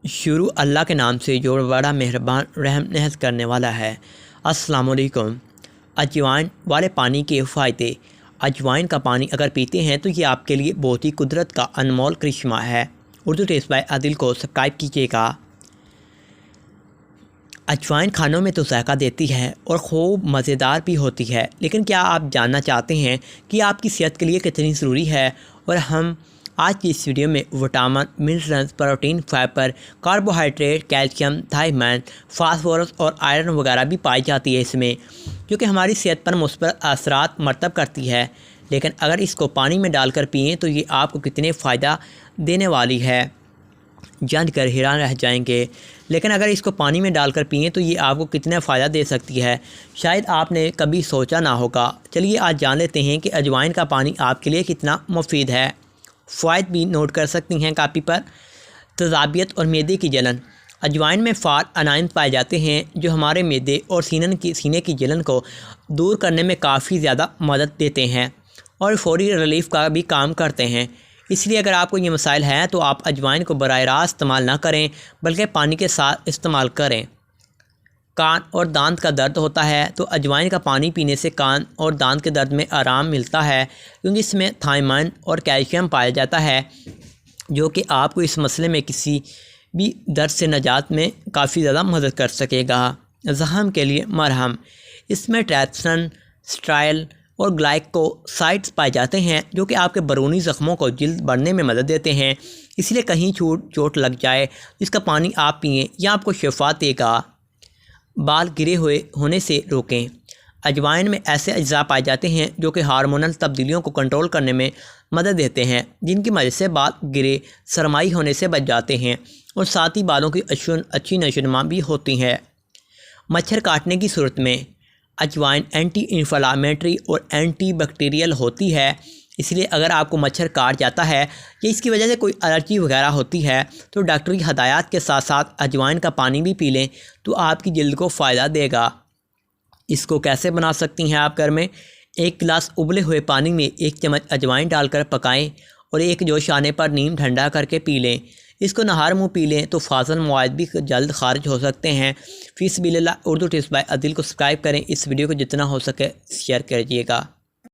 شروع اللہ کے نام سے جو بڑا مہربان رحم نہایت کرنے والا ہے۔ السلام علیکم۔ اجوائن والے پانی کے فائدے۔ اجوائن کا پانی اگر پیتے ہیں تو یہ آپ کے لیے بہت ہی قدرت کا انمول کرشمہ ہے۔ اردو ٹیسٹ بائی عادل کو سبسکرائب کیجیے گا۔ اجوائن کھانوں میں تو ذائقہ دیتی ہے اور خوب مزیدار بھی ہوتی ہے، لیکن کیا آپ جاننا چاہتے ہیں کہ آپ کی صحت کے لیے کتنی ضروری ہے؟ اور ہم آج کی اس ویڈیو میں vitamin, minerals, protein, fibre, carbohydrate, calcium, thiamine, phosphorus اور آئرن وغیرہ بھی پائی جاتی ہے اس میں، جو کہ ہماری صحت پر مثبت اثرات مرتب کرتی ہے۔ لیکن اگر اس کو پانی میں ڈال کر پئیں تو یہ آپ کو کتنے فائدہ دینے والی ہے، جان کر حیران رہ جائیں گے۔ لیکن اگر اس کو پانی میں ڈال کر پئیں تو یہ آپ کو کتنا فائدہ دے سکتی ہے، شاید آپ نے کبھی سوچا نہ ہوگا۔ چلیے آج جان لیتے ہیں کہ اجوائن کا پانی آپ کے لیے کتنا مفید ہے۔ فوائد بھی نوٹ کر سکتی ہیں کاپی پر۔ تیزابیت اور معدے کی جلن۔ اجوائن میں فار انائن پائے جاتے ہیں جو ہمارے معدے اور سینے کی جلن کو دور کرنے میں کافی زیادہ مدد دیتے ہیں اور فوری ریلیف کا بھی کام کرتے ہیں۔ اس لیے اگر آپ کو یہ مسائل ہیں تو آپ اجوائن کو براہ راست استعمال نہ کریں، بلکہ پانی کے ساتھ استعمال کریں۔ کان اور دانت کا درد ہوتا ہے تو اجوائن کا پانی پینے سے کان اور دانت کے درد میں آرام ملتا ہے، کیونکہ اس میں تھائمین اور کیلشیم پایا جاتا ہے، جو کہ آپ کو اس مسئلے میں کسی بھی درد سے نجات میں کافی زیادہ مدد کر سکے گا۔ زخم کے لیے مرہم۔ اس میں ٹریپسن، اسٹرائل اور گلائکوسائڈز پائے جاتے ہیں جو کہ آپ کے برونی زخموں کو جلد بڑھنے میں مدد دیتے ہیں، اس لیے کہیں چوٹ لگ جائے اس کا پانی آپ پئیں، یہ آپ کو شفا دے گا۔ بال گرے ہونے سے روکیں۔ اجوائن میں ایسے اجزاء پائے جاتے ہیں جو کہ ہارمونل تبدیلیوں کو کنٹرول کرنے میں مدد دیتے ہیں، جن کی وجہ سے بال گرے سرمائی ہونے سے بچ جاتے ہیں اور ساتھ ہی بالوں کی اچھی نشوونما بھی ہوتی ہے۔ مچھر کاٹنے کی صورت میں اجوائن اینٹی انفلامٹری اور اینٹی بیکٹیریل ہوتی ہے، اس لیے اگر آپ کو مچھر کاٹ جاتا ہے یا اس کی وجہ سے کوئی الرجی وغیرہ ہوتی ہے تو ڈاکٹری ہدایات کے ساتھ ساتھ اجوائن کا پانی بھی پی لیں تو آپ کی جلد کو فائدہ دے گا۔ اس کو کیسے بنا سکتی ہیں آپ گھر میں؟ ایک گلاس ابلے ہوئے پانی میں 1 چمچ اجوائن ڈال کر پکائیں اور ایک جوش آنے پر نیم ٹھنڈا کر کے پی لیں۔ اس کو نہار منہ پی لیں تو فاضل مواد بھی جلد خارج ہو سکتے ہیں۔ فی سبیل اللہ اردو ٹپس بائی عادل کو سبسکرائب کریں، اس ویڈیو کو جتنا ہو سکے شیئر کیجیے گا۔